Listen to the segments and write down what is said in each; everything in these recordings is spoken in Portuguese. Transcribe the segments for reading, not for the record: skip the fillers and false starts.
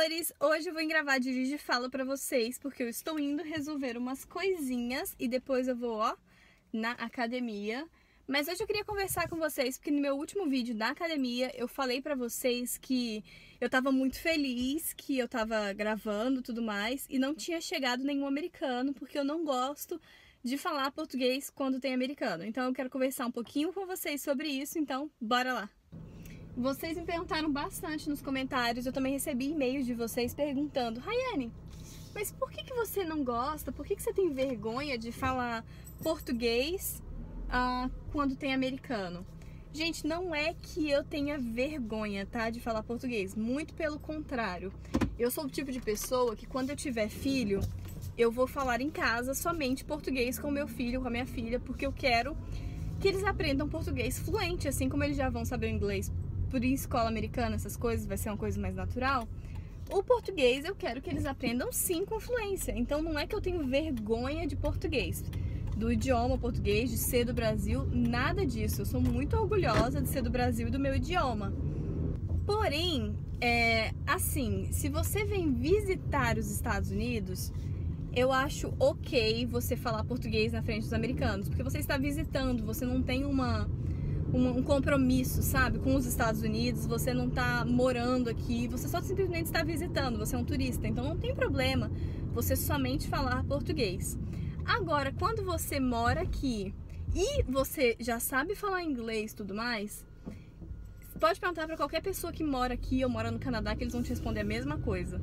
amores! Hoje eu vou gravar de vídeo de fala pra vocês, porque eu estou indo resolver umas coisinhas e depois eu vou, na academia. Mas hoje eu queria conversar com vocês, porque no meu último vídeo da academia eu falei pra vocês que eu tava muito feliz, que eu tava gravando e tudo mais, e não tinha chegado nenhum americano, porque eu não gosto de falar português quando tem americano. Então eu quero conversar um pouquinho com vocês sobre isso, então bora lá! Vocês me perguntaram bastante nos comentários, eu também recebi e-mails de vocês perguntando: Rayane, mas por que você não gosta, por que você tem vergonha de falar português quando tem americano? Gente, não é que eu tenha vergonha, tá, de falar português, muito pelo contrário. Eu sou o tipo de pessoa que quando eu tiver filho, eu vou falar em casa somente português com meu filho, com a minha filha, porque eu quero que eles aprendam português fluente, assim como eles já vão saber inglês por escola americana, essas coisas, vai ser uma coisa mais natural. O português eu quero que eles aprendam sim com fluência. Então não é que eu tenho vergonha de português, do idioma português, de ser do Brasil, nada disso. Eu sou muito orgulhosa de ser do Brasil e do meu idioma. Porém, assim, se você vem visitar os Estados Unidos, eu acho ok você falar português na frente dos americanos, porque você está visitando, você não tem um compromisso, sabe, com os Estados Unidos, você não tá morando aqui, você só simplesmente está visitando, você é um turista, então não tem problema você somente falar português. Agora, quando você mora aqui e você já sabe falar inglês e tudo mais, pode perguntar para qualquer pessoa que mora aqui ou mora no Canadá que eles vão te responder a mesma coisa.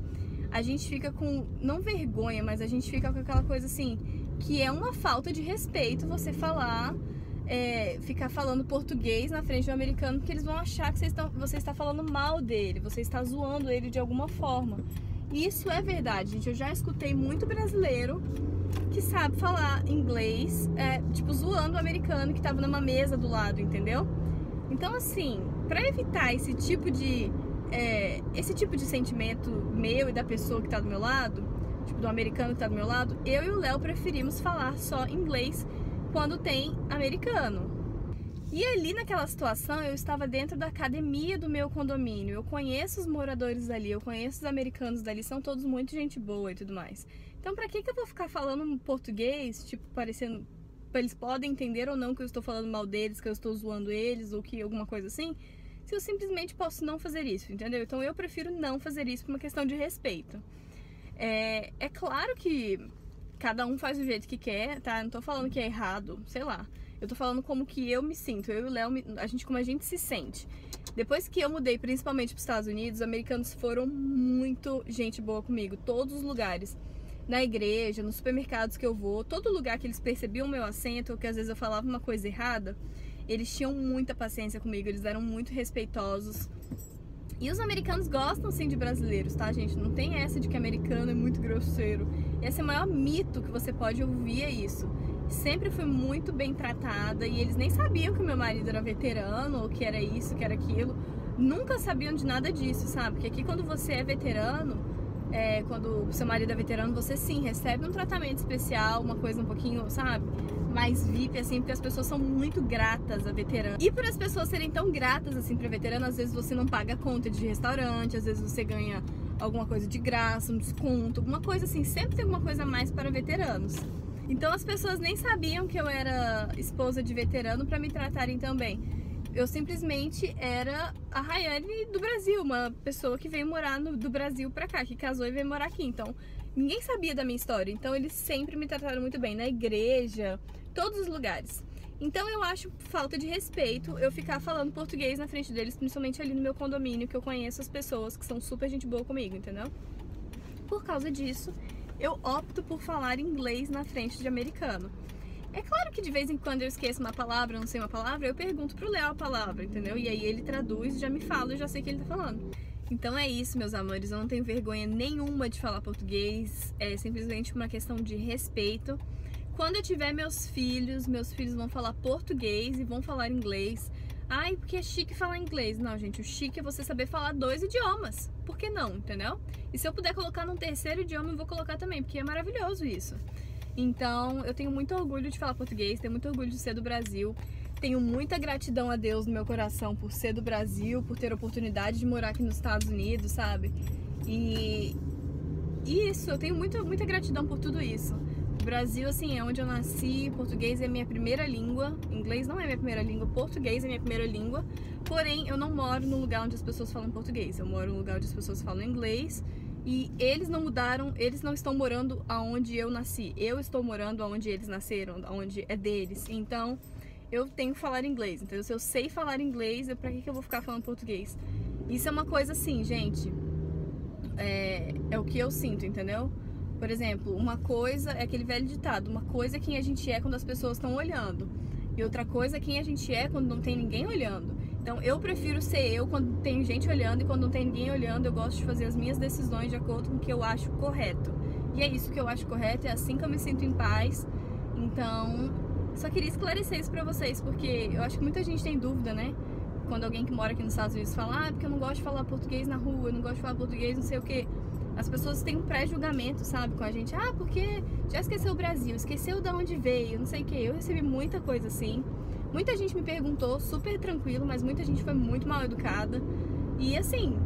A gente fica com, não vergonha, mas a gente fica com aquela coisa assim, que é uma falta de respeito você falar, ficar falando português na frente do americano, porque eles vão achar que você está falando mal dele, você está zoando ele de alguma forma. E isso é verdade, gente. Eu já escutei muito brasileiro que sabe falar inglês, tipo, zoando o americano que estava numa mesa do lado, entendeu? Então, assim, para evitar esse tipo de sentimento meu e da pessoa que está do meu lado, tipo, do americano que está do meu lado, eu e o Léo preferimos falar só inglês quando tem americano. E ali naquela situação eu estava dentro da academia do meu condomínio, eu conheço os moradores dali, eu conheço os americanos dali, são todos muito gente boa e tudo mais. Então pra que eu vou ficar falando português, tipo, parecendo, eles podem entender ou não que eu estou falando mal deles, que eu estou zoando eles ou que alguma coisa assim, se eu simplesmente posso não fazer isso, entendeu? Então eu prefiro não fazer isso por uma questão de respeito. É claro que cada um faz do jeito que quer, tá? Não tô falando que é errado, sei lá. Eu tô falando como que eu me sinto, eu e o Léo, como a gente se sente. Depois que eu mudei, principalmente pros Estados Unidos, os americanos foram muito gente boa comigo, todos os lugares. Na igreja, nos supermercados que eu vou, todo lugar que eles percebiam o meu acento, ou que às vezes eu falava uma coisa errada, eles tinham muita paciência comigo, eles eram muito respeitosos. E os americanos gostam sim de brasileiros, tá, gente? Não tem essa de que americano é muito grosseiro. Esse é o maior mito que você pode ouvir, é isso. Sempre fui muito bem tratada e eles nem sabiam que o meu marido era veterano, ou que era isso, que era aquilo. Nunca sabiam de nada disso, sabe? Porque aqui quando você é veterano, quando o seu marido é veterano, você sim recebe um tratamento especial, uma coisa um pouquinho, sabe, mais VIP, assim, porque as pessoas são muito gratas a veterano. E por as pessoas serem tão gratas, assim, pra veterano, às vezes você não paga conta de restaurante, às vezes você ganha alguma coisa de graça, um desconto, alguma coisa assim, sempre tem alguma coisa a mais para veteranos. Então as pessoas nem sabiam que eu era esposa de veterano pra me tratarem tão bem. Eu simplesmente era a Rayane do Brasil, uma pessoa que veio morar do Brasil pra cá, que casou e veio morar aqui. Então, ninguém sabia da minha história. Então, eles sempre me trataram muito bem, na igreja, todos os lugares. Então, eu acho falta de respeito eu ficar falando português na frente deles, principalmente ali no meu condomínio, que eu conheço as pessoas que são super gente boa comigo, entendeu? Por causa disso, eu opto por falar inglês na frente de americano. É claro que de vez em quando eu esqueço uma palavra, não sei uma palavra, eu pergunto pro Léo a palavra, entendeu? E aí ele traduz, já me fala, eu já sei o que ele tá falando. Então é isso, meus amores, eu não tenho vergonha nenhuma de falar português, é simplesmente uma questão de respeito. Quando eu tiver meus filhos vão falar português e vão falar inglês. Ai, porque é chique falar inglês. Não, gente, o chique é você saber falar 2 idiomas. Por que não, entendeu? E se eu puder colocar num 3º idioma, eu vou colocar também, porque é maravilhoso isso. Então, eu tenho muito orgulho de falar português, tenho muito orgulho de ser do Brasil. Tenho muita gratidão a Deus no meu coração por ser do Brasil, por ter a oportunidade de morar aqui nos Estados Unidos, sabe? E isso, eu tenho muita gratidão por tudo isso. O Brasil, assim, é onde eu nasci, português é minha primeira língua, inglês não é minha primeira língua, português é minha primeira língua, porém eu não moro num lugar onde as pessoas falam português, eu moro num lugar onde as pessoas falam inglês, e eles não mudaram, eles não estão morando aonde eu nasci, eu estou morando aonde eles nasceram, aonde é deles, então eu tenho que falar inglês, então se eu sei falar inglês, pra que eu vou ficar falando português? Isso é uma coisa assim, gente, é o que eu sinto, entendeu? Por exemplo, uma coisa é aquele velho ditado, uma coisa é quem a gente é quando as pessoas estão olhando, e outra coisa é quem a gente é quando não tem ninguém olhando. Então eu prefiro ser eu quando tem gente olhando, e quando não tem ninguém olhando eu gosto de fazer as minhas decisões de acordo com o que eu acho correto. E é isso que eu acho correto, é assim que eu me sinto em paz. Então, só queria esclarecer isso pra vocês, porque eu acho que muita gente tem dúvida, né? Quando alguém que mora aqui nos Estados Unidos fala, porque eu não gosto de falar português na rua, eu não gosto de falar português não sei o que. As pessoas têm um pré-julgamento, sabe, com a gente. Porque já esqueceu o Brasil, esqueceu de onde veio, não sei o que. Eu recebi muita coisa assim. Muita gente me perguntou, super tranquilo, mas muita gente foi muito mal educada. E assim,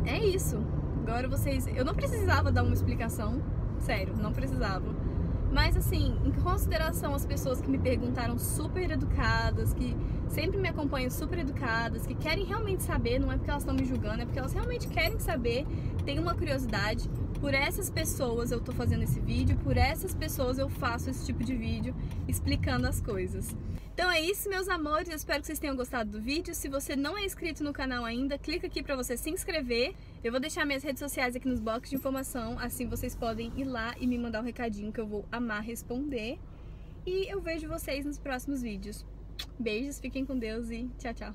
é isso. Agora vocês... Eu não precisava dar uma explicação, sério, não precisava. Mas assim, em consideração as pessoas que me perguntaram super educadas, que sempre me acompanham super educadas, que querem realmente saber, não é porque elas estão me julgando, é porque elas realmente querem saber, têm uma curiosidade. Por essas pessoas eu tô fazendo esse vídeo, por essas pessoas eu faço esse tipo de vídeo explicando as coisas. Então é isso, meus amores, eu espero que vocês tenham gostado do vídeo. Se você não é inscrito no canal ainda, clica aqui pra você se inscrever. Eu vou deixar minhas redes sociais aqui nos boxes de informação, assim vocês podem ir lá e me mandar um recadinho que eu vou amar responder. E eu vejo vocês nos próximos vídeos. Beijos, fiquem com Deus e tchau, tchau.